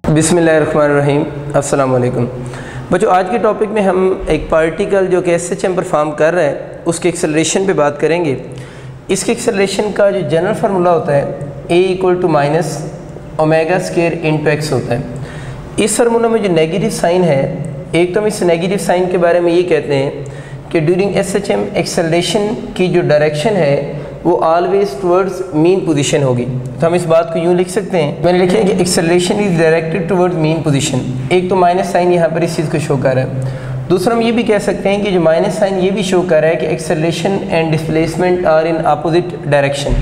बिस्मिल्लाहिर्रहमानिर्रहीम। अस्सलाम वालेकुम बच्चों, आज के टॉपिक में हम एक पार्टिकल जो कि एसएचएम परफॉर्म कर रहा है उसके एक्सेलरेशन पे बात करेंगे। इसके एक्सेलरेशन का जो जनरल फार्मूला होता है a = -ω² × x होता है। इस फार्मूला में जो नेगेटिव साइन है, एक तो हम इस नेगेटिव साइन के बारे में ये कहते हैं कि ड्यूरिंग एसएचएम एक्सेलरेशन की जो डायरेक्शन है वो ऑलवेज टुवर्ड्स मीन पोजीशन होगी। तो हम इस बात को यूँ लिख सकते हैं, मैंने लिखा है कि acceleration is directed towards mean position. एक तो माइनस साइन यहाँ पर इस चीज़ को शो कर रहा है। दूसरा हम ये भी कह सकते हैं कि जो माइनस साइन ये भी शो कर रहा है कि acceleration and displacement are in opposite direction.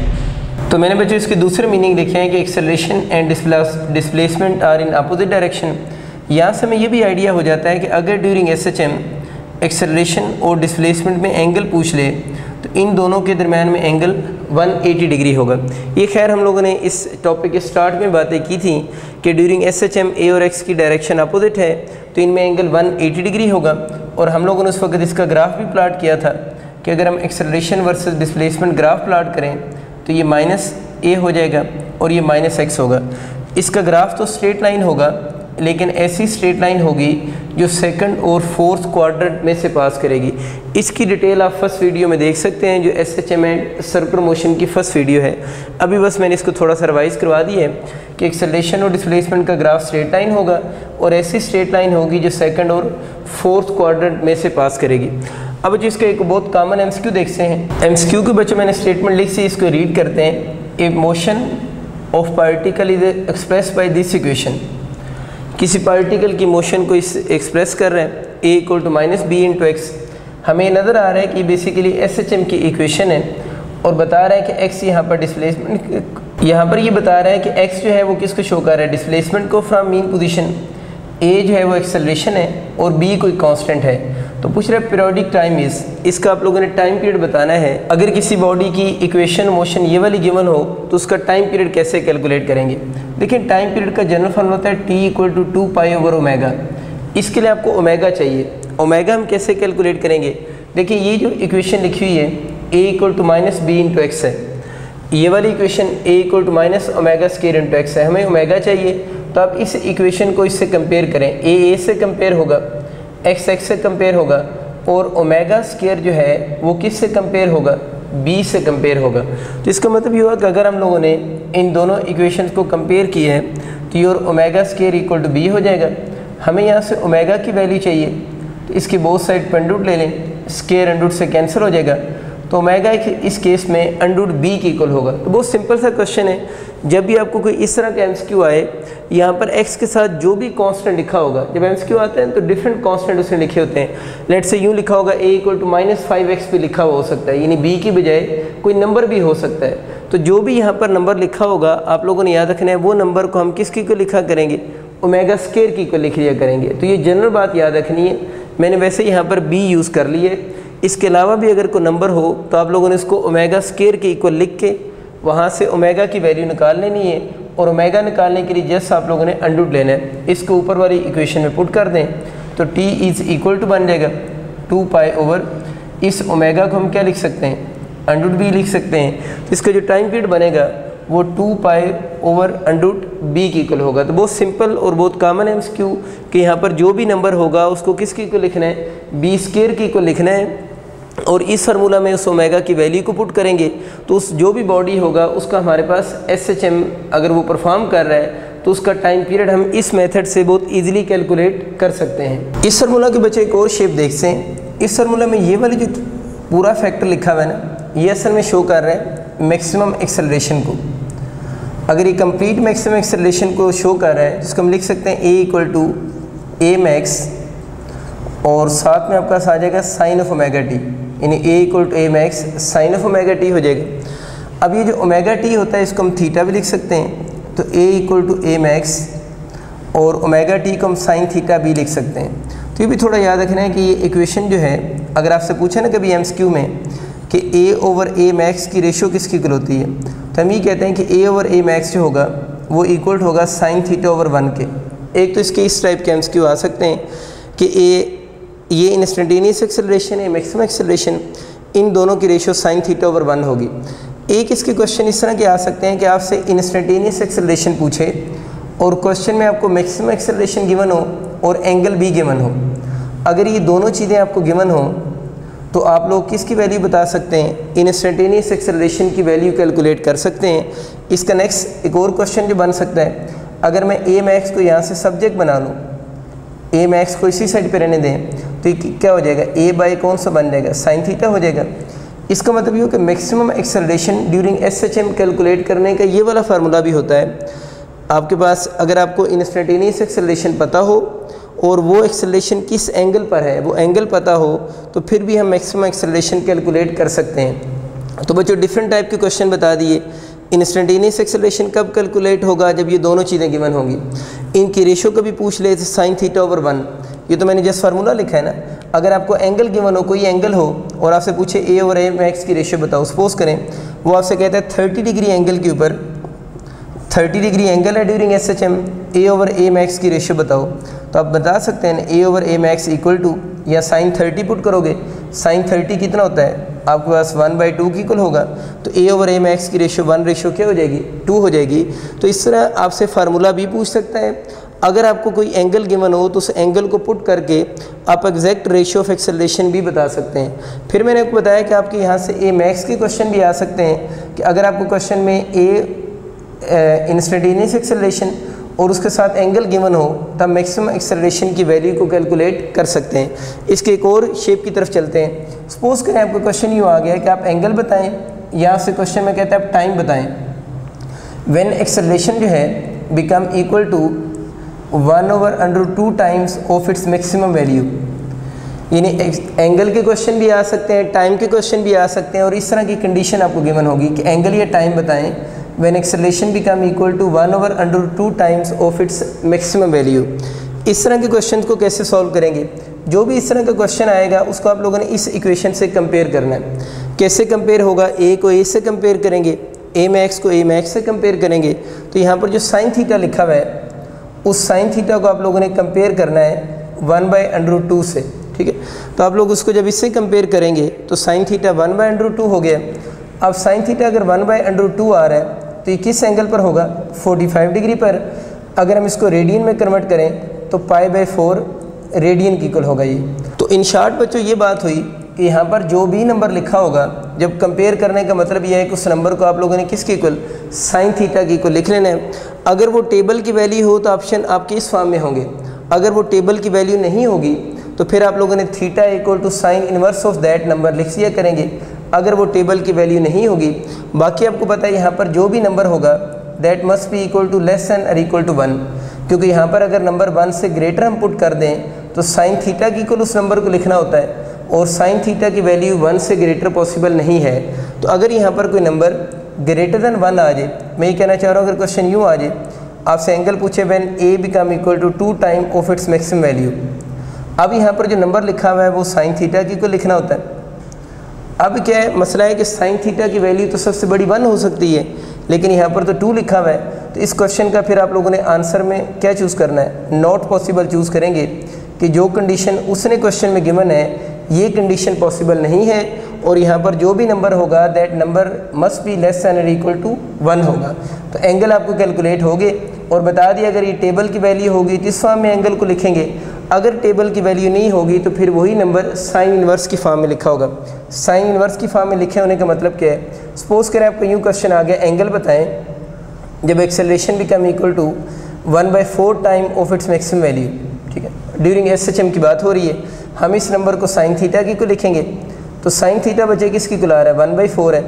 तो मैंने बच्चों इसके दूसरे मीनिंग लिखे हैं कि acceleration and displacement are in opposite direction. यहाँ से हमें ये भी आइडिया हो जाता है कि अगर ड्यूरिंग एसएचएम एक्सेलरेशन और डिस्प्लेसमेंट में एंगल पूछ ले तो इन दोनों के दरम्यान में एंगल 180 डिग्री होगा। ये खैर हम लोगों ने इस टॉपिक के स्टार्ट में बातें की थी कि ड्यूरिंग एसएचएम ए और एक्स की डायरेक्शन अपोजिट है तो इनमें एंगल 180 डिग्री होगा। और हम लोगों ने उस वक्त इसका ग्राफ भी प्लाट किया था कि अगर हम acceleration versus displacement graph plot करें तो ये -a हो जाएगा और ये -x होगा। इसका ग्राफ तो स्ट्रेट लाइन होगा, लेकिन ऐसी स्ट्रेट लाइन होगी जो सेकंड और फोर्थ क्वाड्रेंट में से पास करेगी। इसकी डिटेल आप फर्स्ट वीडियो में देख सकते हैं, जो एसएचएम एंड सर्कुलर मोशन की फर्स्ट वीडियो है। अभी बस मैंने इसको थोड़ा सा रिवाइज करवा दी है कि एक्सेलरेशन और डिस्प्लेसमेंट का ग्राफ स्ट्रेट लाइन होगा और ऐसी स्ट्रेट लाइन होगी जो सेकंड और फोर्थ क्वाड्रेंट में से पास करेगी। अब जो इसका एक बहुत कॉमन एमसीक्यू देखते हैं। एमसीक्यू के बच्चों मैंने स्टेटमेंट लिख सी, इसको रीड करते हैं। A motion of particle is express by this equation. किसी पार्टिकल की मोशन को इस एक्सप्रेस कर रहे हैं a = -b × x। हमें नज़र आ रहा है कि बेसिकली एसएचएम की इक्वेशन है और बता रहा है कि x यहाँ पर डिस्प्लेसमेंट, यहाँ पर ये बता रहा है कि x जो है वो किसको शो कर रहा है, डिस्प्लेसमेंट को फ्रॉम मीन पोजीशन। a जो है वो एक्सेलरेशन है और b कोई कांस्टेंट है। तो पूछ रहे पीरियोडिक टाइम इज, इसका आप लोगों ने टाइम पीरियड बताना है। अगर किसी बॉडी की इक्वेशन मोशन ये वाली गिवन हो तो उसका टाइम पीरियड कैसे कैलकुलेट करेंगे। देखिए टाइम पीरियड का जनरल फार्मूला होता है t = 2π/ω। इसके लिए आपको ओमेगा चाहिए। ओमेगा हम कैसे कैलकुलेट करेंगे, देखिए ये जो इक्वेशन लिखी हुई है a = -b × x है। ये वाली इक्वेशन a = -ω² × x है। हमें ओमेगा चाहिए तो आप इस इक्वेशन को इससे कंपेयर करें। a से कंपेयर होगा, x से कंपेयर होगा और ओमेगा² जो है वो किस से कंपेयर होगा, b से कंपेयर होगा। तो इसका मतलब ये हुआ कि अगर हम लोगों ने इन दोनों इक्वेशंस को कंपेयर किया है तो योर ओमेगा² = b हो जाएगा। हमें यहाँ से ओमेगा की वैल्यू चाहिए तो इसकी बोथ साइड पर अंडर रूट ले लें, स्क्वायर अंडर रूट से कैंसिल हो जाएगा। तो ओमेगा इस केस में अंडर रूट b के इक्वल होगा। तो बहुत सिंपल सा क्वेश्चन है। जब भी आपको कोई इस तरह का एमसीक्यू आए, यहाँ पर x के साथ जो भी कांस्टेंट लिखा होगा, जब एमसीक्यू आते हैं तो डिफरेंट कांस्टेंट उसने लिखे होते हैं। लेट्स से यूँ लिखा होगा a = -5x पे लिखा हुआ हो सकता है, यानी b की बजाय कोई नंबर भी हो सकता है। तो जो भी यहाँ पर नंबर लिखा होगा आप लोगों ने याद रखना है, वो नंबर को हम किसकी को लिखा करेंगे, ओमेगा² की को लिख लिया करेंगे। तो ये जनरल बात याद रखनी है। मैंने वैसे यहाँ पर b यूज़ कर ली है। इसके अलावा भी अगर कोई नंबर हो तो आप लोगों ने इसको ओमेगा² के इक्वल लिख के वहाँ से ओमेगा की वैल्यू निकाल लेनी है और ओमेगा निकालने के लिए जस्ट आप लोगों ने अंडर रूट लेना है। इसको ऊपर वाली इक्वेशन में पुट कर दें तो t = बन जाएगा 2π/, इस ओमेगा को हम क्या लिख सकते हैं, अंडर रूट b लिख सकते हैं। इसका जो टाइम पीरियड बनेगा वो 2π/√b की इक्वल होगा। तो बहुत सिंपल और बहुत कॉमन है एमसीक्यू कि यहाँ पर जो भी नंबर होगा उसको किसकी इक्वल लिखना है, b² की इक्वल लिखना है और इस फार्मूला में उस ओमेगा की वैल्यू को पुट करेंगे तो उस जो भी बॉडी होगा उसका हमारे पास एसएचएम अगर वो परफॉर्म कर रहा है तो उसका टाइम पीरियड हम इस मेथड से बहुत ईजिली कैलकुलेट कर सकते हैं। इस फार्मूला के बच्चे एक और शेप देखते हैं। इस फार्मूला में ये वाली जो पूरा फैक्टर लिखा हुआ है ना, ये असल में शो कर रहा है मैक्सिमम एक्सेलरेशन को। अगर ये कंप्लीट मैक्सिमम एक्सेलरेशन को शो कर रहा है जिसको हम लिख सकते हैं a = a max और साथ में आपका आ जाएगा sin of ωt, यानी a = a max sin of ωt हो जाएगा। अब ये जो ωt होता है इसको हम थीटा भी लिख सकते हैं, तो a = a max और ωt को हम sin θb लिख सकते हैं। तो ये भी थोड़ा याद रखना है कि ये इक्वेशन जो है, अगर आपसे पूछे ना कभी एमसीक्यू में कि a/a max की रेशो किसकी इक्वल होती है, तो हम ये कहते हैं कि a/a max जो होगा वो इक्वल होगा sin θ/1 के। एक तो इसके इस टाइप के एमसीक्यू आ सकते हैं कि ये इंस्टेंटेनियस एक्सेलरेशन है, मैक्सिमम एक्सेलरेशन, इन दोनों की रेशियो साइन थीटा ओवर 1 होगी। एक इसके क्वेश्चन इस तरह के आ सकते हैं कि आपसे इंस्टेंटेनियस एक्सेलरेशन पूछे और क्वेश्चन में आपको मैक्सिमम एक्सेलरेशन गिवन हो और एंगल भी गिवन हो। अगर ये दोनों चीज़ें आपको गिवन हो तो आप लोग किसकी वैल्यू बता सकते हैं, इंस्टेंटेनियस एक्सेलरेशन की वैल्यू कैलकुलेट कर सकते हैं। इसका नेक्स्ट एक और क्वेश्चन जो बन सकता है, अगर मैं ए मैक्स को यहाँ से सब्जेक्ट बना लूँ, ए मैक्स को इसी साइड पे रहने दें, तो ये क्या हो जाएगा, ए बाई कौन सा बन जाएगा, साइन थीटा हो जाएगा। इसका मतलब ये हो कि maximum acceleration during SHM calculate करने का ये वाला फार्मूला भी होता है आपके पास। अगर आपको इंस्टेंटेनियस एक्सेलरेशन पता हो और वो एक्सेलरेशन किस एंगल पर है वो एंगल पता हो, तो फिर भी हम मैक्सिमम एक्सेलरेशन कैलकुलेट कर सकते हैं। तो बच्चों डिफरेंट टाइप के क्वेश्चन बता दिए। इंस्टेंटेनियस एक्सेलरेशन कब कैलकुलेट होगा, जब ये दोनों चीज़ें गिवन होंगी। इनकी रेशो कभी पूछ ले, साइन थीटा ओवर 1, ये तो मैंने जस्ट फार्मूला लिखा है ना। अगर आपको एंगल गिवन हो, कोई एंगल हो और आपसे पूछे ए और ए मैक्स की रेशियो बताओ, सपोज करें वो आपसे कहता है 30 डिग्री एंगल के ऊपर 30 डिग्री एंगल है during SHM, a over a max की रेशियो बताओ, तो आप बता सकते हैं a over a max equal to, या साइन 30 पुट करोगे, साइन 30 कितना होता है आपके पास 1/2 की इक्वल होगा, तो ए ओवर ए मैक्स की रेशियो 1 रेशियो क्या हो जाएगी, 2 हो जाएगी। तो इस तरह आपसे फार्मूला भी पूछ सकता है। अगर आपको कोई एंगल गिवन हो तो उस एंगल को पुट करके आप एग्जैक्ट रेशियो ऑफ एक्सेलरेशन भी बता सकते हैं। फिर मैंने आपको बताया कि आपके यहाँ से ए मैक्स के क्वेश्चन भी आ सकते हैं कि अगर आपको क्वेश्चन में इंस्टेंटेनियस एक्सेलरेशन और उसके साथ एंगल गिवन हो तब मैक्सिमम एक्सेलरेशन की वैल्यू को कैलकुलेट कर सकते हैं। इसके एक और शेप की तरफ चलते हैं। सपोज करें आपका क्वेश्चन यूँ आ गया कि आप एंगल बताएं, यहाँ से क्वेश्चन में कहते हैं आप टाइम बताएं। व्हेन एक्सेलरेशन जो है become equal to 1/√2 times of its maximum value, यानी एंगल के क्वेश्चन भी आ सकते हैं, टाइम के क्वेश्चन भी आ सकते हैं, और इस तरह की कंडीशन आपको गिवन होगी कि एंगल या टाइम बताएं when acceleration become equal to 1/√2 times of its maximum value. इस तरह के क्वेश्चन को कैसे सॉल्व करेंगे, जो भी इस तरह का क्वेश्चन आएगा उसको आप लोगों ने इस इक्वेशन से कंपेयर करना है। कैसे कंपेयर होगा, ए को ए से कंपेयर करेंगे, ए मैक्स को ए मैक्स से कंपेयर करेंगे। तो यहाँ पर जो साइन थीटा लिखा हुआ है उस साइन थीटा को आप लोगों ने कंपेयर करना है 1/√2 से, ठीक है। तो आप लोग उसको जब इससे कंपेयर करेंगे तो साइन थीटा 1/√2 हो गया। अब साइन थीटा अगर 1/√2 आ रहा है तो ये किस एंगल पर होगा, 45 डिग्री पर। अगर हम इसको रेडियन में कन्वर्ट करें तो π/4 रेडियन की इक्वल होगा ये। तो इन शॉर्ट बच्चों ये बात हुई कि यहाँ पर जो भी नंबर लिखा होगा, जब कंपेयर करने का मतलब यह है कि उस नंबर को आप लोगों ने किसके इक्वल, साइन थीटा की इक्वल लिख लेना है। अगर वो टेबल की वैल्यू हो तो ऑप्शन आपके इस फॉर्म में होंगे, अगर वो टेबल की वैल्यू नहीं होगी तो फिर आप लोगों ने theta equal to sine inverse of that number लिख दिया करेंगे, अगर वो टेबल की वैल्यू नहीं होगी। बाकी आपको पता है यहाँ पर जो भी नंबर होगा that must be equal to less than और इक्वल टू 1, क्योंकि यहाँ पर अगर नंबर 1 से ग्रेटर हम पुट कर दें तो साइन थीटा की इक्वल उस नंबर को लिखना होता है, और साइन थीटा की वैल्यू 1 से ग्रेटर पॉसिबल नहीं है। तो अगर यहाँ पर कोई नंबर ग्रेटर देन 1 आ जाए, मैं ये कहना चाह रहा हूँ अगर क्वेश्चन यूँ आ जाए, आपसे एंगल पूछे when A become equal to 2 time of its maximum value, अब यहाँ पर जो नंबर लिखा हुआ है वो साइन थीटा की को लिखना होता है। अब क्या है मसला है कि साइन थीटा की वैल्यू तो सबसे बड़ी 1 हो सकती है, लेकिन यहाँ पर तो 2 लिखा हुआ है। तो इस क्वेश्चन का फिर आप लोगों ने आंसर में क्या चूज़ करना है, नॉट पॉसिबल चूज़ करेंगे कि जो कंडीशन उसने क्वेश्चन में गिवन है ये कंडीशन पॉसिबल नहीं है, और यहाँ पर जो भी नंबर होगा that number must be less than और इक्वल टू 1 होगा। तो एंगल आपको कैलकुलेट होगे और बता दिया अगर ये टेबल की वैल्यू होगी तो इस फॉर्म में एंगल को लिखेंगे, अगर टेबल की वैल्यू नहीं होगी तो फिर वही नंबर साइन इनवर्स की फॉर्म में लिखा होगा। साइन इनवर्स की फॉर्म में लिखे होने का मतलब क्या है, सपोज करें आपको यूँ क्वेश्चन आ गया, एंगल बताएं जब acceleration become equal to 1/4 time of its maximum value, ठीक है, ड्यूरिंग एसएचएम की बात हो रही है, हम इस नंबर को साइन थीटा की को लिखेंगे। तो साइन थीटा बचे किसकी को ला रहा है, 1/4 है।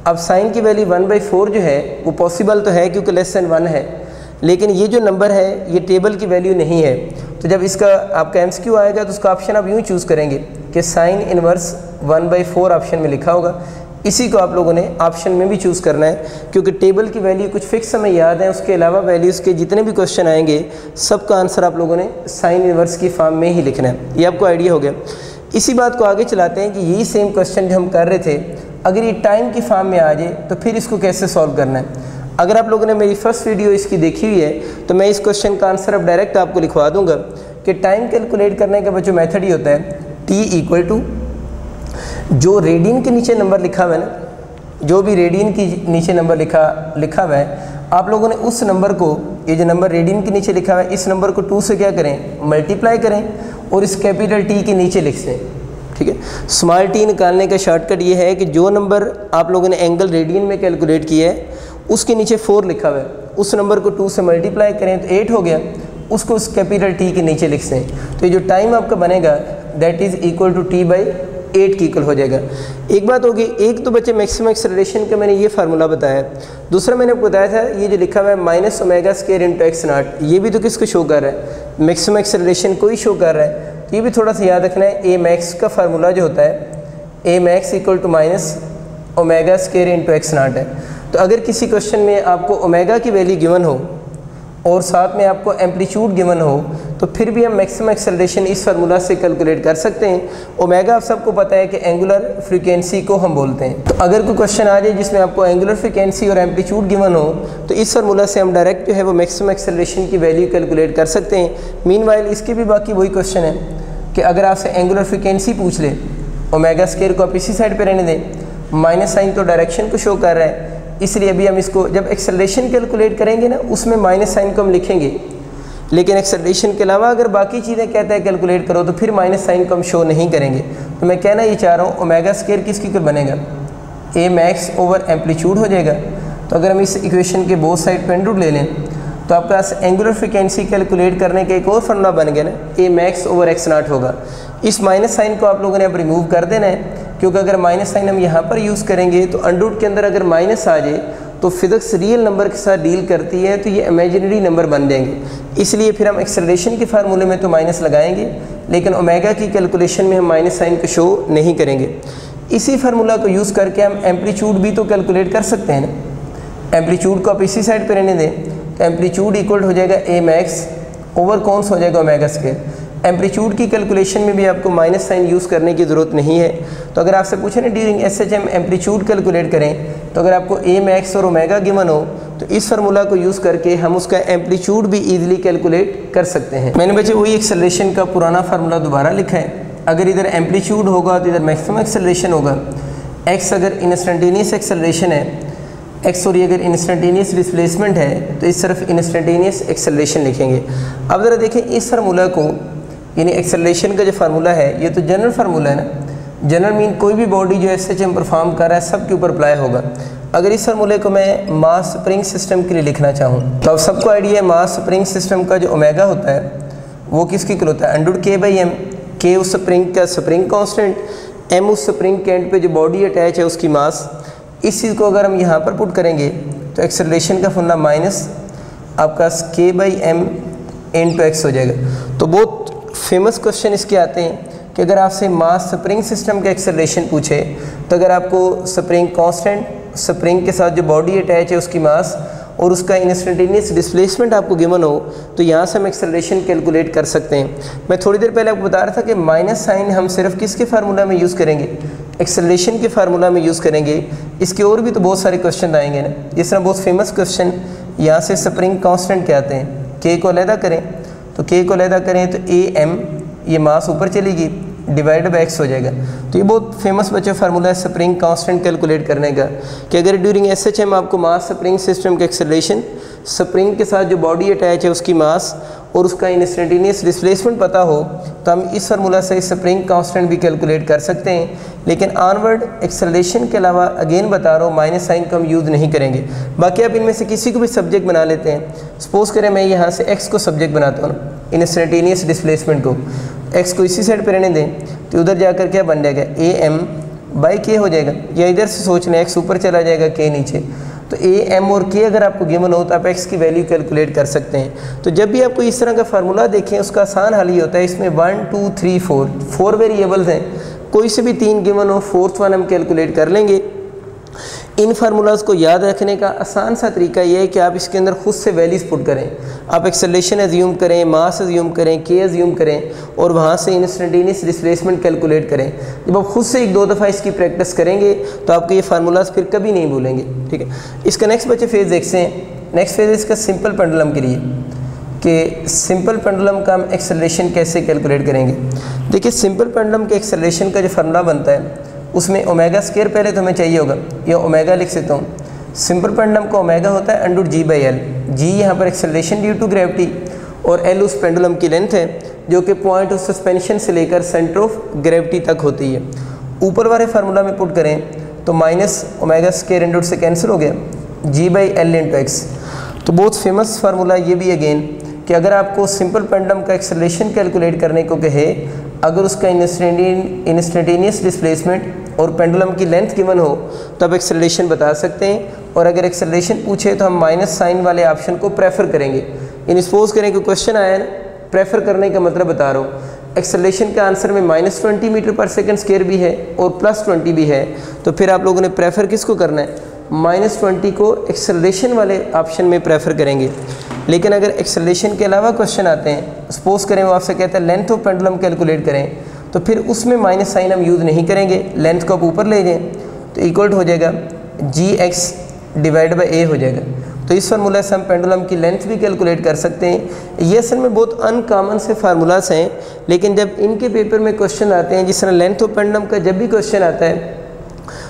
अब साइन की वैल्यू 1/4 जो है वो पॉसिबल तो है क्योंकि लेस देन 1 है, लेकिन ये जो नंबर है ये टेबल की वैल्यू नहीं है। तो जब इसका आपका एमसीक्यू आएगा तो उसका ऑप्शन आप यूँ चूज़ करेंगे कि साइन इनवर्स 1/4 ऑप्शन में लिखा होगा। इसी को आप लोगों ने ऑप्शन में भी चूज़ करना है, क्योंकि टेबल की वैल्यू कुछ फिक्स हमें याद है, उसके अलावा वैल्यूज़ के जितने भी क्वेश्चन आएंगे सबका आंसर आप लोगों ने साइन इनवर्स की फॉर्म में ही लिखना है। ये आपको आइडिया हो गया। इसी बात को आगे चलाते हैं कि यही सेम क्वेश्चन जो हम कर रहे थे अगर ये टाइम की फॉर्म में आ जाए तो फिर इसको कैसे सॉल्व करना है। अगर आप लोगों ने मेरी फर्स्ट वीडियो इसकी देखी हुई है तो मैं इस क्वेश्चन का आंसर अब डायरेक्ट आपको लिखवा दूंगा कि टाइम कैलकुलेट करने का जो मेथड ही होता है t इक्वल टू जो रेडियन के नीचे नंबर लिखा हुआ है ना, जो भी रेडियन के नीचे नंबर लिखा हुआ है, आप लोगों ने उस नंबर को, ये जो नंबर रेडियन के नीचे लिखा हुआ है, इस नंबर को 2 से क्या करें, मल्टीप्लाई करें और इस कैपिटल T के नीचे लिख दें। ठीक है, स्मॉल t निकालने का शॉर्टकट ये है कि जो नंबर आप लोगों ने एंगल रेडियन में कैलकुलेट किया है उसके नीचे 4 लिखा हुआ है, उस नंबर को 2 से मल्टीप्लाई करें तो 8 हो गया, उसको उस कैपिटल T के नीचे लिख दें। तो ये जो टाइम आपका बनेगा that is equal to T/8 की इक्वल हो जाएगा। एक बात होगी, एक तो बच्चे मैक्सिमम एक्सेलरेशन का मैंने ये फार्मूला बताया, दूसरा मैंने आपको बताया था ये जो लिखा हुआ है -ω² × x0, ये भी तो किसको शो कर रहा है, मैक्सिमम एक्सेलरेशन को ही शो कर रहा है। तो ये भी थोड़ा सा याद रखना है, ए मैक्स का फार्मूला जो होता है ए मैक्स इक्वल टू -ω² × x0 है। तो अगर किसी क्वेश्चन में आपको ओमेगा की वैल्यू गिवन हो और साथ में आपको एम्पलीट्यूड गिवन हो तो फिर भी हम मैक्सिमम एक्सेलरेशन इस फार्मूला से कैलकुलेट कर सकते हैं। ओमेगा आप सबको पता है कि एंगुलर फ्रीक्वेंसी को हम बोलते हैं। तो अगर कोई क्वेश्चन आ जाए जिसमें आपको एंगुलर फ्रीक्वेंसी और एम्पलीट्यूड गिवन हो तो इस फार्मूला से हम डायरेक्ट जो है वो मैक्सिमम एक्सेलरेशन की वैल्यू कैलकुलेट कर सकते हैं। मीनवाइल इसके भी बाकी वही क्वेश्चन है कि अगर आपसे एंगुलर फ्रीक्वेंसी पूछ ले, ω² को आप इसी साइड पर रहने दें, माइनस साइन तो डायरेक्शन को शो कर रहा है, इसलिए अभी हम इसको जब एक्सेलरेशन कैलकुलेट करेंगे ना उसमें माइनस साइन को हम लिखेंगे, लेकिन एक्सेलरेशन के अलावा अगर बाकी चीज़ें कहते हैं कैलकुलेट करो तो फिर माइनस साइन को हम शो नहीं करेंगे। तो मैं कहना ये चाह रहा हूँ ω² किसकी इक्वल बनेगा, ए मैक्स ओवर एम्पलीट्यूड हो जाएगा। तो अगर हम इस इक्वेशन के बोथ साइड पेन रूट ले लें तो आपके पास एंगुलर फ्रीक्वेंसी कैलकुलेट करने का एक और फॉर्मूला बन गया ना, ए मैक्स ओवर x0 होगा। इस माइनस साइन को आप लोगों ने अब रिमूव कर देना है, क्योंकि अगर माइनस साइन हम यहाँ पर यूज़ करेंगे तो अंडर के अंदर अगर माइनस आ जाए तो फिजिक्स रियल नंबर के साथ डील करती है तो ये इमेजिनरी नंबर बन जाएंगे, इसलिए फिर हम एक्सेलरेशन के फार्मूले में तो माइनस लगाएंगे लेकिन ओमेगा की कैलकुलेशन में हम माइनस साइन को शो नहीं करेंगे। इसी फार्मूला को यूज़ करके हम एम्पलीट्यूड भी तो कैलकुलेट कर सकते हैं ना। एम्पलीट्यूड को आप इसी साइड पर रहने दें तो एम्पलीट्यूड इक्वल हो जाएगा ए मैक्स ओवर कौन सा हो जाएगा ω²। एम्पलीट्यूड की कैलकुलेशन में भी आपको माइनस साइन यूज़ करने की ज़रूरत नहीं है। तो अगर आपसे पूछे ना ड्यूरिंग SHM एम्पलीट्यूड कैलकुलेट करें तो अगर आपको ए मैक्स और ओमेगा गिवन हो तो इस फार्मूला को यूज़ करके हम उसका एम्पलीट्यूड भी ईजिली कैलकुलेट कर सकते हैं। मैंने बच्चे वही एक्सेलरेशन का पुराना फार्मूला दोबारा लिखा है। अगर इधर एम्पलीट्यूड होगा तो इधर मैक्सिमम एक्सेलरेशन होगा, एक्स अगर इंस्टेंटेनियस एक्सेलरेशन है, एक्स और ये अगर इंस्टेंटेनियस डिस्प्लेसमेंट है तो इस तरफ इंस्टेंटेनियस एक्सेलरेशन लिखेंगे। अब ज़रा देखें इस फार्मूला को, यानी एक्सेलरेशन का जो फार्मूला है ये तो जनरल फार्मूला है ना। जनरल मीन कोई भी बॉडी जो SHM परफॉर्म कर रहा है सब के ऊपर अप्लाई होगा। अगर इस फार्मूले को मैं मास स्प्रिंग सिस्टम के लिए लिखना चाहूँ तो अब सबको आइडिया है मास स्प्रिंग सिस्टम का जो ओमेगा होता है वो किसकी इक्वल होता है, √K/m। K उस स्प्रिंग का स्प्रिंग कांस्टेंट, m उस स्प्रिंग के एंड पे जो बॉडी अटैच है उसकी मास। इस चीज़ को अगर हम यहाँ पर पुट करेंगे तो एक्सेलरेशन का फॉर्मूला माइनस आपका K/m × x हो जाएगा। तो बहुत फेमस क्वेश्चन इसके आते हैं कि अगर आपसे मास स्प्रिंग सिस्टम का एक्सेलरेशन पूछे तो अगर आपको स्प्रिंग कांस्टेंट, स्प्रिंग के साथ जो बॉडी अटैच है उसकी मास और उसका इंस्टेंटेनियस डिस्प्लेसमेंट आपको गिवन हो तो यहाँ से हम एक्सेलरेशन कैलकुलेट कर सकते हैं। मैं थोड़ी देर पहले आपको बता रहा था कि माइनस साइन हम सिर्फ किसके फार्मूला में यूज़ करेंगे, एक्सेलरेशन के फार्मूला में यूज़ करेंगे। इसके और भी तो बहुत सारे क्वेश्चन आएंगे ना, जिस तरह बहुत फेमस क्वेश्चन यहाँ से स्प्रिंग कांस्टेंट क्या आते हैं, K को अलहदा करें तो K को अलहदा करें तो AM ये मास ऊपर चलेगी डिवाइड बाय x हो जाएगा। तो ये बहुत फेमस बच्चे फार्मूला है स्प्रिंग कांस्टेंट कैलकुलेट करने का कि अगर ड्यूरिंग SHM आपको मास स्प्रिंग सिस्टम का एक्सेलरेशन, स्प्रिंग के साथ जो बॉडी अटैच है उसकी मास और उसका इंस्टेंटेनियस डिस्प्लेसमेंट पता हो तो हम इस फार्मूला से स्प्रिंग कांस्टेंट भी कैलकुलेट कर सकते हैं। लेकिन ऑनवर्ड एक्सेलरेशन के अलावा अगेन बता रहा हूँ माइनस साइन का हम यूज़ नहीं करेंगे। बाकी आप इनमें से किसी को भी सब्जेक्ट बना लेते हैं। सपोज करें मैं यहाँ से x को सब्जेक्ट बनाता हूँ, इंस्टेंटेनियस डिस्प्लेसमेंट को, x को इसी साइड पर रहने दें तो उधर जाकर क्या बन जाएगा, AM/K हो जाएगा। या इधर से सोच लें x ऊपर चला जाएगा K नीचे, तो AM और K अगर आपको गिवन हो तो आप x की वैल्यू कैलकुलेट कर सकते हैं। तो जब भी आपको इस तरह का फार्मूला देखें उसका आसान हल ही होता है। इसमें 1 2 3 4 वेरिएबल्स हैं, कोई से भी 3 गिवन हो, फोर्थ वन हम कैलकुलेट कर लेंगे। इन फार्मूलाज को याद रखने का आसान सा तरीका ये है कि आप इसके अंदर खुद से वैल्यूज़ पुट करें। आप एक्सेलरेशन एज्यूम करें, मास एज्यूम करें, के एज्यूम करें और वहाँ से इंस्टेंटेनियस डिस्प्लेसमेंट कैलकुलेट करें। जब आप खुद से एक दो दफ़ा इसकी प्रैक्टिस करेंगे तो आपके ये फार्मूलाज फिर कभी नहीं भूलेंगे, ठीक है। इसका नेक्स्ट बच्चे फेज़ देखते हैं। नेक्स्ट फेज़ इसका सिंपल पेंडुलम के लिए कि सिंपल पेंडुलम का हम एक्सेलरेशन कैसे कैलकुलेट करेंगे। देखिए सिंपल पेंडुलम के एक्सेलरेशन का जो फार्मूला बनता है उसमें ओमेगा स्क्वायर पहले तो हमें चाहिए होगा, या ओमेगा लिख सकता हूँ। सिंपल पेंडुलम का ओमेगा होता है अंडर जी बाई एल। जी यहाँ पर एक्सेलरेशन ड्यू टू ग्रेविटी और एल उस पेंडुलम की लेंथ है जो कि पॉइंट ऑफ सस्पेंशन से लेकर सेंटर ऑफ ग्रेविटी तक होती है। ऊपर वाले फार्मूला में पुट करें तो माइनस ओमेगा स्क्वायर इंटू से कैंसिल हो गया जी बाई एल इंटू एक्स। तो बहुत फेमस फार्मूला ये भी अगेन कि अगर आपको सिंपल पेंडुलम का एक्सेलरेशन कैलकुलेट करने को कहे, अगर उसका इंस्टेंटेनियस डिस्प्लेसमेंट और पेंडुलम की लेंथ गिवन हो तो आप एक्सेलरेशन बता सकते हैं। और अगर एक्सेलरेशन पूछे तो हम माइनस साइन वाले ऑप्शन को प्रेफर करेंगे। इन सपोज करें कि क्वेश्चन आया ना, प्रेफर करने का मतलब बता रहा हूँ, एक्सेलरेशन के आंसर में -20 मीटर पर सेकंड स्क्वायर भी है और +20 भी है, तो फिर आप लोगों ने प्रेफर किसको करना है, -20 को एक्सेलरेशन वाले ऑप्शन में प्रेफर करेंगे। लेकिन अगर एक्सेलरेशन के अलावा क्वेश्चन आते हैं, सपोज करें वो आपसे कहता है लेंथ ऑफ पेंडुलम कैलकुलेट करें, तो फिर उसमें माइनस साइन हम यूज़ नहीं करेंगे, लेंथ को आप ऊपर ले जाएं तो इक्वल हो जाएगा GX डिवाइड बाई A हो जाएगा। तो इस फार्मूला से हम पेंडुलम की लेंथ भी कैलकुलेट कर सकते हैं। ये असल में बहुत अनकॉमन से फार्मूलाज हैं, लेकिन जब इनके पेपर में क्वेश्चन आते हैं, जिस तरह लेंथ ऑफ पेंडुलम का जब भी क्वेश्चन आता है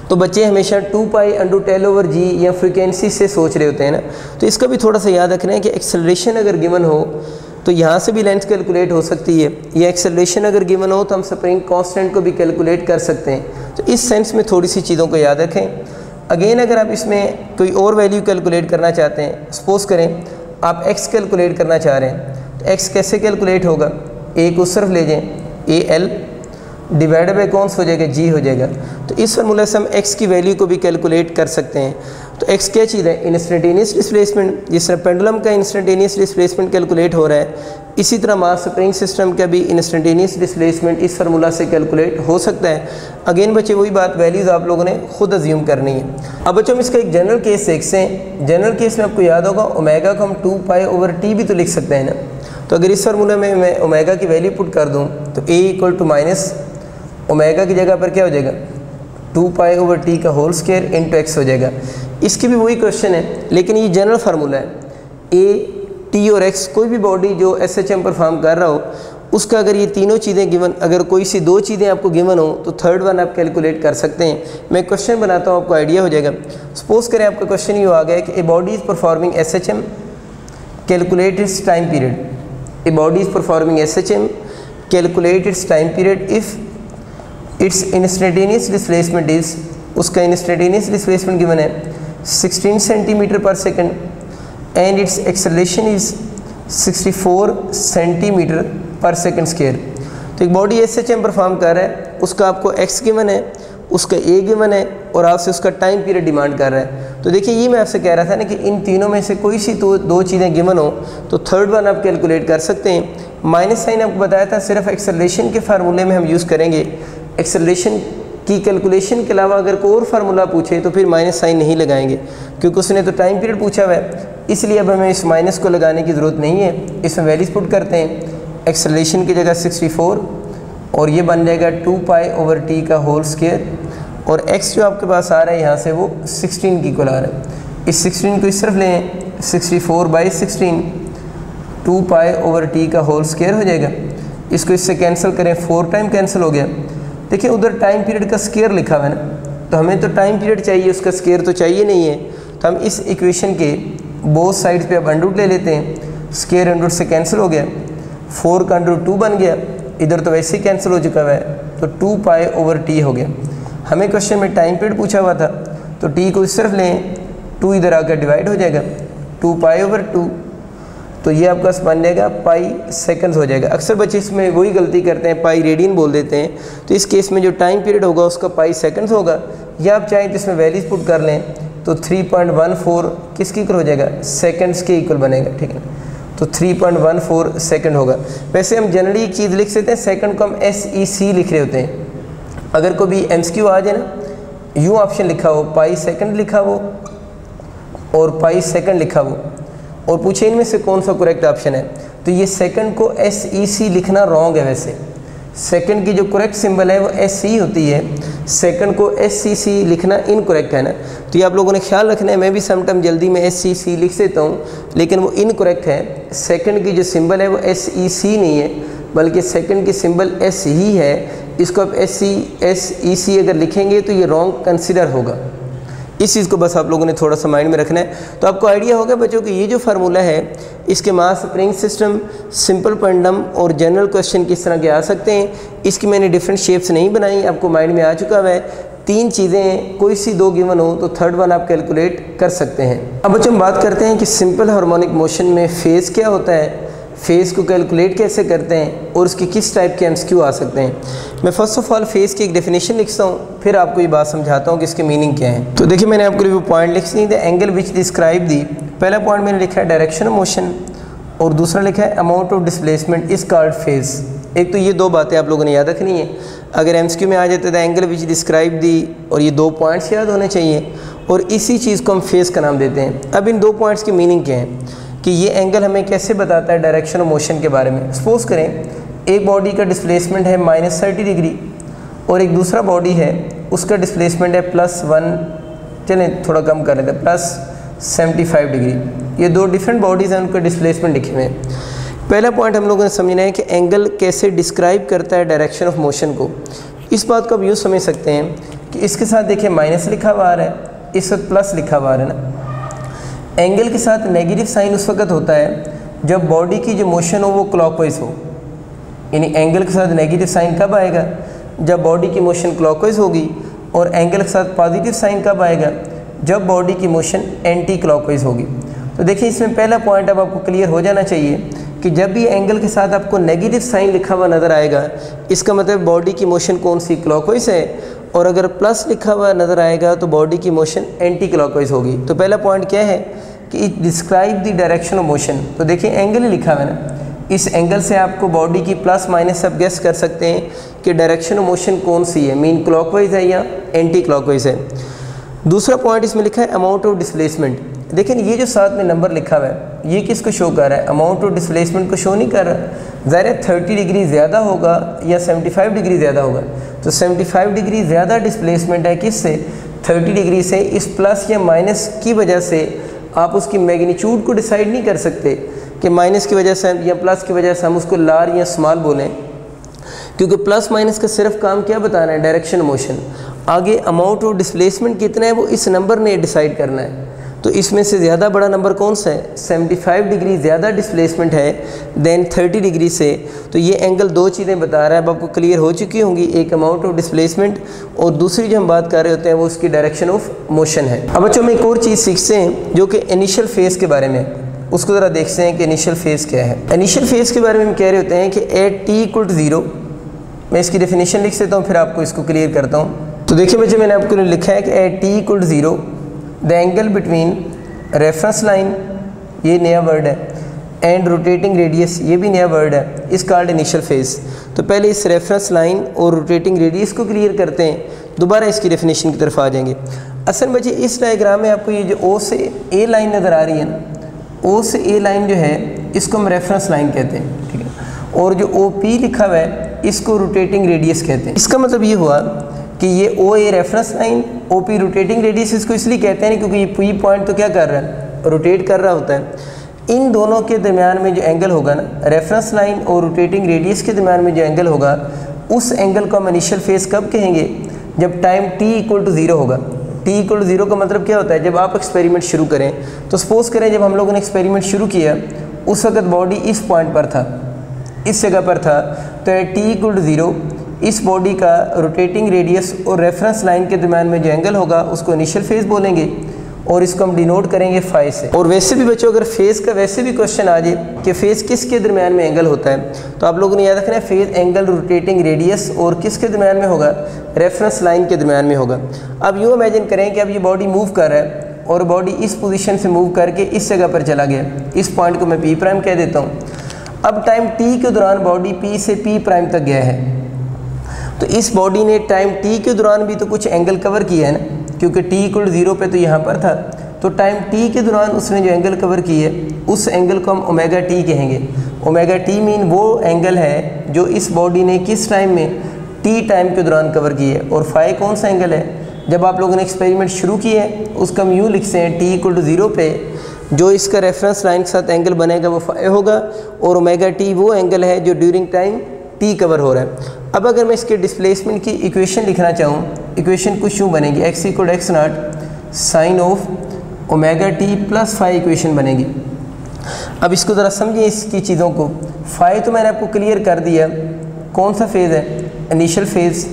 तो बच्चे हमेशा 2π/10 G या फ्रीक्वेंसी से सोच रहे होते हैं ना। तो इसका भी थोड़ा सा याद रखना है कि एक्सेलरेशन अगर गिवन हो तो यहाँ से भी लेंथ कैलकुलेट हो सकती है, या एक्सेलरेशन अगर गिवन हो तो हम स्प्रिंग कांस्टेंट को भी कैलकुलेट कर सकते हैं। तो इस सेंस में थोड़ी सी चीज़ों को याद रखें। अगेन अगर आप इसमें कोई और वैल्यू कैलकुलेट करना चाहते हैं, सपोज करें आप x कैलकुलेट करना चाह रहे हैं, तो x कैसे कैलकुलेट होगा, a को सिर्फ ले जाएँ, AL डिवाइड बाई कौन सा हो जाएगा, G हो जाएगा। तो इस फार्मूला से हम x की वैल्यू को भी कैलकुलेट कर सकते हैं। तो x क्या चीज़ है, इंस्टेंटेनियस डिस्प्लेसमेंट। जिस तरह पेंडुलम का इंस्टेंटेनियस डिस्प्लेसमेंट कैलकुलेट हो रहा है, इसी तरह मास स्प्रिंग सिस्टम का भी इंस्टेंटेनियस डिस्प्लेसमेंट इस फार्मूला से कैलकुलेट हो सकता है। अगेन बच्चे वही बात, वैल्यूज़ आप लोगों ने खुद अज्यूम करनी है। अब बच्चों हम इसका एक जनरल केस देखते हैं। जनरल केस में आपको याद होगा ओमेगा को हम 2π/T भी तो लिख सकते हैं ना। तो अगर इस फार्मूला में मैं ओमेगा की वैल्यू पुट कर दूँ तो A equal to minus omega की जगह पर क्या हो जाएगा, 2π/T का होल स्क्वायर इंटू एक्स हो जाएगा। इसकी भी वही क्वेश्चन है, लेकिन ये जनरल फार्मूला है। A, T और X कोई भी बॉडी जो SHM परफॉर्म कर रहा हो, उसका अगर ये तीनों चीज़ें गिवन, अगर कोई सी दो चीज़ें आपको गिवन हो तो थर्ड वन आप कैलकुलेट कर सकते हैं। मैं क्वेश्चन बनाता हूँ, आपको आइडिया हो जाएगा। सपोज करें आपका क्वेश्चन ये आ गया कि a body is performing SHM, calculate its time period. A body is performing SHM, calculate its time period if it's instantaneous displacement is, उसका इंस्टेंटेनियस डिस्प्लेसमेंट गिवन है 16 सेंटीमीटर पर second and it's acceleration is 64 centimetre पर second square. तो एक body SHM perform कर रहा है, उसका आपको x गिवन है, उसका A गिवन है और आपसे उसका टाइम पीरियड डिमांड कर रहा है। तो देखिए ये मैं आपसे कह रहा था ना कि इन तीनों में से कोई सी दो चीज़ें गिवन हो तो थर्ड वन आप कैलकुलेट कर सकते हैं। माइनस साइन आपको बताया था सिर्फ एक्सेलरेशन के फार्मूले में हम यूज़ करेंगे। एक्सेलरेशन की कैलकुलेशन के अलावा अगर कोई और फार्मूला पूछे तो फिर माइनस साइन नहीं लगाएंगे, क्योंकि उसने तो टाइम पीरियड पूछा हुआ है, इसलिए अब हमें इस माइनस को लगाने की ज़रूरत नहीं है। इसमें वैल्यूज पुट करते हैं, एक्सेलरेशन की जगह 64 और ये बन जाएगा 2π/T का होल स्क्वायर, और x जो आपके पास आ रहा है यहाँ से वो 16 की इक्वल आ रहा है। इस 16 को इस तरफ लें, 64/16 2π/T का होल स्क्वायर हो जाएगा। इसको इससे कैंसिल करें, 4 टाइम कैंसिल हो गया। देखिए उधर टाइम पीरियड का स्क्वायर लिखा हुआ है ना, तो हमें तो टाइम पीरियड चाहिए, उसका स्क्वायर तो चाहिए नहीं है। तो हम इस इक्वेशन के बोथ साइड्स पे अब अंडर ले लेते हैं, स्क्वायर अंडर से कैंसिल हो गया, 4 का अंडर 2 बन गया, इधर तो वैसे ही कैंसिल हो चुका हुआ है, तो 2π/T हो गया। हमें क्वेश्चन में टाइम पीरियड पूछा हुआ था, तो T को इस तरफ लें, 2 इधर आकर डिवाइड हो जाएगा, 2π/2, तो ये आपका बन जाएगा पाई सेकंड्स हो जाएगा। अक्सर बच्चे इसमें वही गलती करते हैं, पाई रेडियन बोल देते हैं। तो इस केस में जो टाइम पीरियड होगा उसका पाई सेकंड्स होगा, या आप चाहें तो इसमें वैल्यूज पुट कर लें, तो 3.14 किसके इक्वल हो जाएगा, सेकंड्स के इक्वल बनेगा, ठीक है। तो 3.14 सेकंड होगा। वैसे हम जनरली एक चीज़ लिख सकते हैं, सेकंड को हम SEC लिख रहे होते हैं। अगर कोई भी MCQ आ जाए ना यूँ ऑप्शन लिखा हो, पाई सेकंड लिखा हो और पाई सेकंड लिखा हो, और पूछे इनमें से कौन सा करेक्ट ऑप्शन है, तो ये सेकंड को SEC लिखना रॉन्ग है। वैसे सेकंड की जो करेक्ट सिंबल है वो SE होती है, सेकंड को SCC लिखना इनकरेक्ट है ना। तो ये आप लोगों ने ख्याल रखना है। मैं भी समटाइम जल्दी में SCC लिख देता हूँ, लेकिन वो इनकरेक्ट है। सेकंड की जो सिंबल है वो SEC नहीं है, बल्कि सेकंड की सिंबल S ही है। इसको आप SEC अगर लिखेंगे तो ये रॉन्ग कंसिडर होगा। इस चीज़ को बस आप लोगों ने थोड़ा सा माइंड में रखना है। तो आपको आइडिया होगा बच्चों कि ये जो फार्मूला है, इसके मास स्प्रिंग सिस्टम, सिंपल पेंडम और जनरल क्वेश्चन किस तरह के आ सकते हैं। इसकी मैंने डिफरेंट शेप्स नहीं बनाई, आपको माइंड में आ चुका है। 3 चीज़ें कोई सी 2 गिवन हो तो थर्ड वन आप कैलकुलेट कर सकते हैं। अब बच्चों हम बात करते हैं कि सिंपल हार्मोनिक मोशन में फेज़ क्या होता है, फेज़ को कैलकुलेट कैसे करते हैं और उसकी किस टाइप के MCQ आ सकते हैं। मैं फर्स्ट ऑफ ऑल फेज़ की एक डेफिनेशन लिखता हूँ, फिर आपको ये बात समझाता हूँ कि इसके मीनिंग क्या है। तो देखिए मैंने आपको रिव्यू पॉइंट लिख दी, द एंगल विच डिस्क्राइब दी। पहला पॉइंट मैंने लिखा है डायरेक्शन ऑफ मोशन और दूसरा लिखा है amount of displacement is called phase. एक तो ये 2 बातें आप लोगों ने याद रखनी है। अगर MCQ में आ जाते द एंगल विच डिस्क्राइब दी और ये 2 पॉइंट्स याद होने चाहिए, और इसी चीज़ को हम फेज़ का नाम देते हैं। अब इन 2 पॉइंट्स की मीनिंग क्या है कि ये एंगल हमें कैसे बताता है डायरेक्शन ऑफ मोशन के बारे में। सपोज करें एक बॉडी का डिस्प्लेसमेंट है -30 डिग्री और एक दूसरा बॉडी है उसका डिस्प्लेसमेंट है +1, चलें थोड़ा कम कर लेते हैं, +75 डिग्री। ये 2 डिफरेंट बॉडीज़ हैं, उनका डिस्प्लेसमेंट लिखे हुए हैं। पहला पॉइंट हम लोगों ने समझना है कि एंगल कैसे डिस्क्राइब करता है डायरेक्शन ऑफ मोशन को। इस बात को आप यूँ समझ सकते हैं कि इसके साथ देखिए माइनस लिखा हुआ आ रहा है, इस वक्त प्लस लिखा हुआ आ रहा है ना। एंगल के साथ नेगेटिव साइन उस वक्त होता है जब बॉडी की जो मोशन हो वो क्लॉकवाइज हो, यानी एंगल के साथ नेगेटिव साइन कब आएगा, जब बॉडी की मोशन क्लॉकवाइज होगी, और एंगल के साथ पॉजिटिव साइन कब आएगा, जब बॉडी की मोशन एंटी क्लॉकवाइज होगी। तो देखिए इसमें पहला पॉइंट अब आपको क्लियर हो जाना चाहिए कि जब भी एंगल के साथ आपको नेगेटिव साइन लिखा हुआ नज़र आएगा, इसका मतलब बॉडी की मोशन कौन सी, क्लॉकवाइज है, और अगर प्लस लिखा हुआ नज़र आएगा तो बॉडी की मोशन एंटी क्लॉकवाइज होगी। तो पहला पॉइंट क्या है कि it describe the direction of motion. तो देखिए एंगल ही लिखा हुआ है ना, इस एंगल से आपको बॉडी की प्लस माइनस सब गेस कर सकते हैं कि डायरेक्शन ऑफ मोशन कौन सी है, मीन क्लॉकवाइज है या एंटी क्लॉकवाइज है। दूसरा पॉइंट इसमें लिखा है अमाउंट ऑफ डिस्प्लेसमेंट। देखिए ये जो साथ में नंबर लिखा हुआ है ये किसको शो कर रहा है, अमाउंट ऑफ डिस्प्लेसमेंट को शो नहीं कर रहा। ज़ाहिर है 30 डिग्री ज़्यादा होगा या 75 डिग्री ज़्यादा होगा, तो 75 डिग्री ज़्यादा डिस्प्लेसमेंट है किससे, 30 डिग्री से। इस प्लस या माइनस की वजह से आप उसकी मैग्नीट्यूड को डिसाइड नहीं कर सकते कि माइनस की वजह से या प्लस की वजह से हम उसको लार्ज या स्मॉल बोलें, क्योंकि प्लस माइनस का सिर्फ काम क्या बताना है, डायरेक्शन मोशन। आगे अमाउंट ऑफ डिस्प्लेसमेंट कितना है वो इस नंबर ने डिसाइड करना है। तो इसमें से ज़्यादा बड़ा नंबर कौन सा है, 75 डिग्री ज़्यादा डिस्प्लेसमेंट है देन 30 डिग्री से। तो ये एंगल 2 चीज़ें बता रहा है, अब आपको क्लियर हो चुकी होंगी, एक अमाउंट ऑफ डिस्प्लेसमेंट और दूसरी जो हम बात कर रहे होते हैं वो उसकी डायरेक्शन ऑफ मोशन है। अब बच्चों में एक और चीज़ सीखते हैं जो कि इनिशियल फेज़ के बारे में, उसको ज़रा देखते हैं कि इनिशियल फेज़ क्या है। इनिशियल फेज़ के बारे में हम कह रहे होते हैं कि एट t = 0, मैं इसकी डेफिनेशन लिख देता हूँ फिर आपको इसको क्लियर करता हूँ। तो देखिए बच्चों मैंने आपको लिखा है कि at t = 0 the angle between reference line, ये नया वर्ड है, एंड रोटेटिंग रेडियस, ये भी नया वर्ड है, इस कॉल्ड इनिशियल फेज़। तो पहले इस रेफरेंस लाइन और रोटेटिंग रेडियस को क्लियर करते हैं, दोबारा इसकी डेफिनेशन की तरफ आ जाएंगे। असल बच्चे इस डायग्राम में आपको ये जो O से A लाइन नज़र आ रही है ना, O से A लाइन जो है इसको हम रेफरेंस लाइन कहते हैं, ठीक है, और जो OP लिखा हुआ है इसको रोटेटिंग रेडियस कहते हैं। इसका मतलब ये हुआ कि ये OA reference line, OP rotating radius इसको इसलिए कहते हैं क्योंकि ये P पॉइंट तो क्या कर रहा है, रोटेट कर रहा होता है। इन दोनों के दरमियान में जो एंगल होगा ना, रेफरेंस लाइन और रोटेटिंग रेडियस के दरमियान में जो एंगल होगा, उस एंगल को हम इनिशियल फेज़ कब कहेंगे, जब टाइम t = 0 होगा। t = 0 का मतलब क्या होता है, जब आप एक्सपेरिमेंट शुरू करें। तो सपोज़ करें जब हम लोगों ने एक्सपेरिमेंट शुरू किया उस वक्त बॉडी इस पॉइंट पर था, इस जगह पर था, तो t = 0 इस बॉडी का रोटेटिंग रेडियस और रेफरेंस लाइन के दरमियान में जो एंगल होगा उसको इनिशियल फेज़ बोलेंगे और इसको हम डिनोट करेंगे फाई से। और वैसे भी बच्चों अगर फेज़ का वैसे भी क्वेश्चन आ जाए कि फ़ेज़ किसके दरमियान में एंगल होता है, तो आप लोगों ने याद रखना है फ़ेज़ एंगल रोटेटिंग रेडियस और किसके दरमियान में होगा, रेफरेंस लाइन के दरमियान में होगा। अब यूँ इमेजिन करें कि अब ये बॉडी मूव कर रहा है और बॉडी इस पोजीशन से मूव करके इस जगह पर चला गया, इस पॉइंट को मैं P' कह देता हूँ। अब टाइम t के दौरान बॉडी P से P' तक गया है तो इस बॉडी ने टाइम t के दौरान भी तो कुछ एंगल कवर किया है ना, क्योंकि t = 0 पे तो यहाँ पर था, तो टाइम t के दौरान उसने जो एंगल कवर की है उस एंगल को हम ओमेगा t कहेंगे। ओमेगा t मीन वो एंगल है जो इस बॉडी ने किस टाइम में, t टाइम के दौरान कवर की है। और फाई कौन सा एंगल है, जब आप लोगों ने एक्सपेरिमेंट शुरू किया है उसका हम यूँ लिखते हैं t = 0 पे जो इसका रेफरेंस लाइन के साथ एंगल बनेगा वो फाई होगा, और ओमेगा t वो एंगल है जो ड्यूरिंग टाइम t कवर हो रहा है। अब अगर मैं इसके डिस्प्लेसमेंट की इक्वेशन लिखना चाहूँ, इक्वेशन कुछ यूँ बनेगी, x = x0 sine of omega t plus phi equation बनेगी। अब इसको ज़रा समझिए इसकी चीज़ों को। फाई तो मैंने आपको क्लियर कर दिया, कौन सा फेज़ है, इनिशियल फेज़,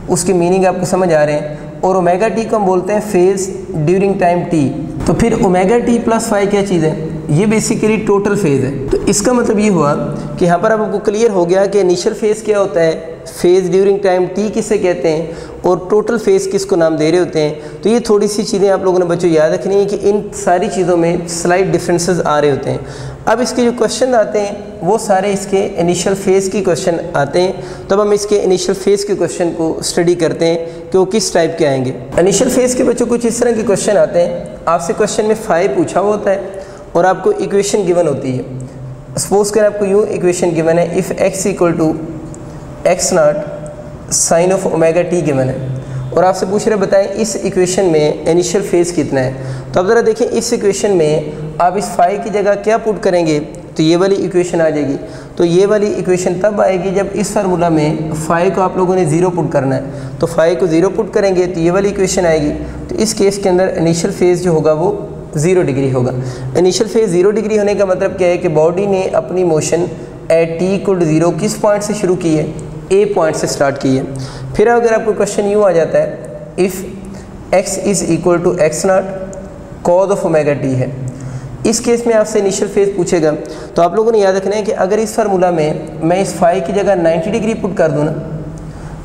उसके मीनिंग आपको समझ आ रहे हैं। और ओमेगा टी को हम बोलते हैं फेज़ ड्यूरिंग टाइम t। तो फिर ओमेगा टी प्लस फाई क्या चीज़ है, ये बेसिकली टोटल फेज़ है। तो इसका मतलब ये हुआ कि यहाँ पर आपको क्लियर हो गया कि इनिशियल फेज़ क्या होता है, फेज़ ड्यूरिंग टाइम t किसे कहते हैं, और टोटल फेज़ किसको नाम दे रहे होते हैं। तो ये थोड़ी सी चीज़ें आप लोगों ने बच्चों याद रखनी है कि इन सारी चीज़ों में स्लाइट डिफरेंसेस आ रहे होते हैं। अब इसके जो क्वेश्चन आते हैं वो सारे इसके इनिशियल फेज़ की क्वेश्चन आते हैं। तब हम इसके इनिशियल फेज़ के क्वेश्चन को स्टडी करते हैं कि वो किस टाइप के आएंगे। इनिशियल फेज़ के बच्चों कुछ इस तरह के क्वेश्चन आते हैं, आपसे क्वेश्चन में फाई पूछा हुआ होता है और आपको इक्वेशन गिवन होती है। सपोज कर आपको यूँ इक्वेशन गिवन है, if x = x0 sine of omega t given है, और आपसे पूछ रहे बताएं इस इक्वेशन में इनिशियल फेज़ कितना है। तो अब ज़रा देखें इस इक्वेशन में आप इस फाई की जगह क्या पुट करेंगे, तो ये वाली इक्वेशन आ जाएगी। तो ये वाली इक्वेशन तब आएगी जब इस फार्मूला में फाई को आप लोगों ने 0 पुट करना है। तो फाई को 0 पुट करेंगे तो ये वाली इक्वेशन आएगी। तो इस केस के अंदर इनिशियल फेज़ जो होगा वो 0 डिग्री होगा। इनिशियल फेज़ 0 डिग्री होने का मतलब क्या है कि बॉडी ने अपनी मोशन एट t = 0 किस पॉइंट से शुरू की है, a पॉइंट से स्टार्ट की है। फिर अगर आपको क्वेश्चन यूँ आ जाता है, if x = x0 cos of omega t है, इस केस में आपसे इनिशियल फेज़ पूछेगा। तो आप लोगों ने याद रखना है कि अगर इस फार्मूला में मैं इस फाई की जगह 90 डिग्री पुट कर दूँ ना,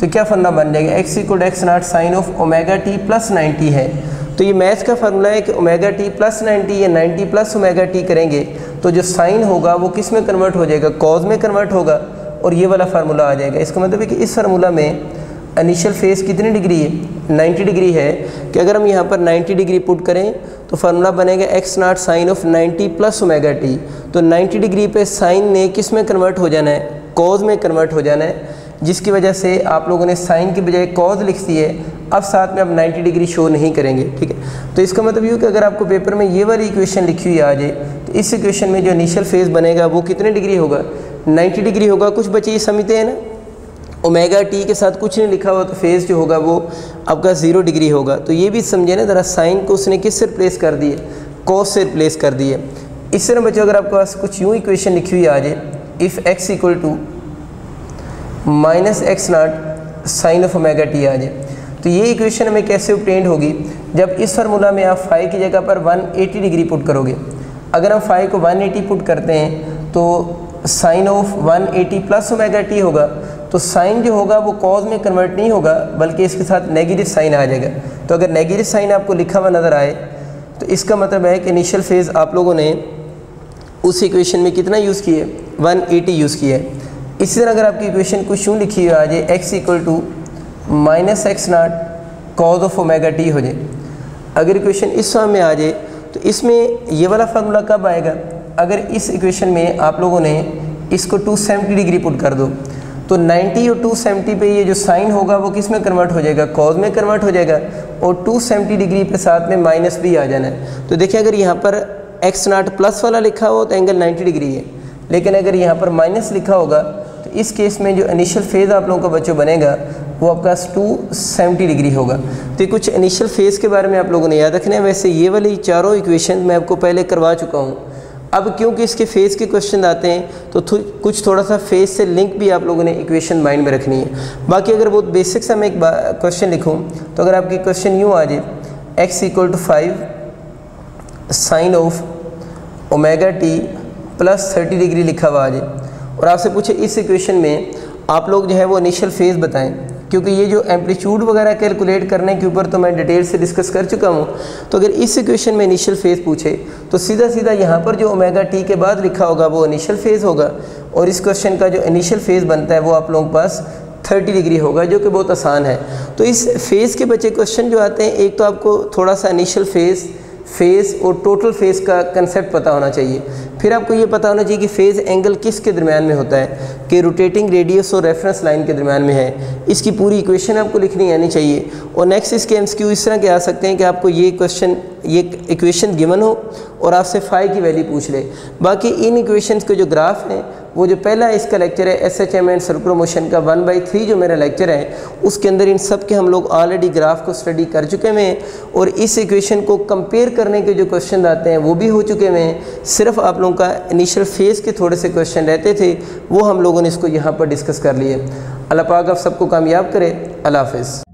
तो क्या फर्मूला बन जाएगा, x = x0 sine of omega t प्लस 90 है। तो ये मैथ का फार्मूला है कि ओमेगा t प्लस 90 या 90 प्लस ओमेगा t करेंगे तो जो साइन होगा वो किस में कन्वर्ट हो जाएगा, कॉज में कन्वर्ट होगा, और ये वाला फार्मूला आ जाएगा। इसका मतलब है कि इस फार्मूला में इनिशियल फेज़ कितनी डिग्री है, 90 डिग्री है, कि अगर हम यहाँ पर 90 डिग्री पुट करें तो फार्मूला बनेगा x0 sine of 90 plus omega t। तो 90 डिग्री पे साइन ने किस में कन्वर्ट हो जाना है, कॉज में कन्वर्ट हो जाना है, जिसकी वजह से आप लोगों ने साइन की बजाय कॉज लिख दी है। अब साथ में अब 90 डिग्री शो नहीं करेंगे, ठीक है। तो इसका मतलब ये कि अगर आपको पेपर में ये वाली इक्वेशन लिखी हुई आ जाए तो इस इक्वेशन में जो इनिशियल फेज़ बनेगा वो कितने डिग्री होगा, 90 डिग्री होगा। कुछ बच्चे ये समझते हैं ना, ओमेगा t के साथ कुछ नहीं लिखा हुआ तो फेज़ जो होगा वो आपका 0 डिग्री होगा। तो ये भी समझे ना ज़रा, साइन को उसने किस से रिप्लेस कर दिए, कॉस से रिप्लेस कर दिए। इस तरह बच्चों अगर आपके पास कुछ यूँ इक्वेशन लिखी हुई आ जाए, if x = -x0 sine of omega t आ जाए, तो ये इक्वेशन हमें कैसे ऑब्टेन्ड होगी, जब इस फार्मूला में आप फाई की जगह पर 180 डिग्री पुट करोगे। अगर हम फाई को 180 पुट करते हैं तो sine of 180 plus omega t होगा। तो साइन जो होगा वो कॉज में कन्वर्ट नहीं होगा, बल्कि इसके साथ नेगेटिव साइन आ जाएगा। तो अगर नेगेटिव साइन आपको लिखा हुआ नज़र आए तो इसका मतलब है कि इनिशियल फेज़ आप लोगों ने उस इक्वेशन में कितना यूज़ किया, 180 यूज़ किया है। इसी तरह अगर आपकी इक्वेशन कुछ यूँ लिखी हुई आ जाए, x = -x0 cos of omega t हो जाए। अगर इक्वेशन इस फॉर्म में आ जाए तो इसमें ये वाला फार्मूला कब आएगा, अगर इस इक्वेशन में आप लोगों ने इसको 270 डिग्री पुट कर दो तो 90 और 270 पे ये जो साइन होगा वो किस में कन्वर्ट हो जाएगा, कॉज में कन्वर्ट हो जाएगा, और 270 डिग्री पे साथ में माइनस भी आ जाना है। तो देखिए अगर यहाँ पर x0 प्लस वाला लिखा हो तो एंगल 90 डिग्री है, लेकिन अगर यहाँ पर माइनस लिखा होगा तो इस केस में जो इनिशियल फेज़ आप लोगों का बच्चों बनेगा वो आपका 270 डिग्री होगा। तो ये कुछ इनिशियल फेज़ के बारे में आप लोगों ने याद रखना है। वैसे ये वाली चारों इक्वेशन मैं आपको पहले करवा चुका हूँ। अब क्योंकि इसके फेज़ के क्वेश्चन आते हैं तो कुछ थोड़ा सा फेज़ से लिंक भी आप लोगों ने इक्वेशन माइंड में रखनी है। बाकी अगर बहुत बेसिक सा मैं एक क्वेश्चन लिखूँ तो अगर आपकी क्वेश्चन यूँ आ जाए, x = 5 sine of omega t प्लस 30 डिग्री लिखा हुआ आ जाए, और आपसे पूछे इस इक्वेशन में आप लोग जो है वो इनिशियल फेज़ बताएं, क्योंकि ये जो एम्पलीट्यूड वगैरह कैलकुलेट करने के ऊपर तो मैं डिटेल से डिस्कस कर चुका हूँ। तो अगर इस इक्वेशन में इनिशियल फेज़ पूछे तो सीधा सीधा यहाँ पर जो ओमेगा t के बाद लिखा होगा वो इनिशियल फेज़ होगा, और इस क्वेश्चन का जो इनिशियल फेज़ बनता है वो आप लोगों के पास 30 डिग्री होगा, जो कि बहुत आसान है। तो इस फेज़ के बचे क्वेश्चन जो आते हैं, एक तो आपको थोड़ा सा इनिशियल फेज़ और टोटल फेज़ का कंसेप्ट पता होना चाहिए। फिर आपको ये पता होना चाहिए कि फ़ेज़ एंगल किसके दरमियान में होता है, कि रोटेटिंग रेडियस और रेफरेंस लाइन के दरमियान में है। इसकी पूरी इक्वेशन आपको लिखनी आनी चाहिए। और नेक्स्ट इसके एमसीक्यू इस तरह के आ सकते हैं कि आपको ये इक्वेशन गिवन हो और आपसे फाई की वैल्यू पूछ ले। बाकी इन इक्वेशंस के जो ग्राफ हैं, वो जो पहला इसका लेक्चर है SHM एंड सर्कुलर मोशन का 1/3 जो मेरा लेक्चर है, उसके अंदर इन सब के हम लोग ऑलरेडी ग्राफ को स्टडी कर चुके हुए हैं और इस इक्वेशन को कंपेयर करने के जो क्वेश्चन आते हैं वो भी हो चुके हुए हैं। सिर्फ आप लोगों का इनिशियल फेज़ के थोड़े से क्वेश्चन रहते थे, वो हम लोगों ने इसको यहाँ पर डिस्कस कर लिए। अल्लाह पाक आप सबको कामयाब करे। अल्लाह हाफ़िज़।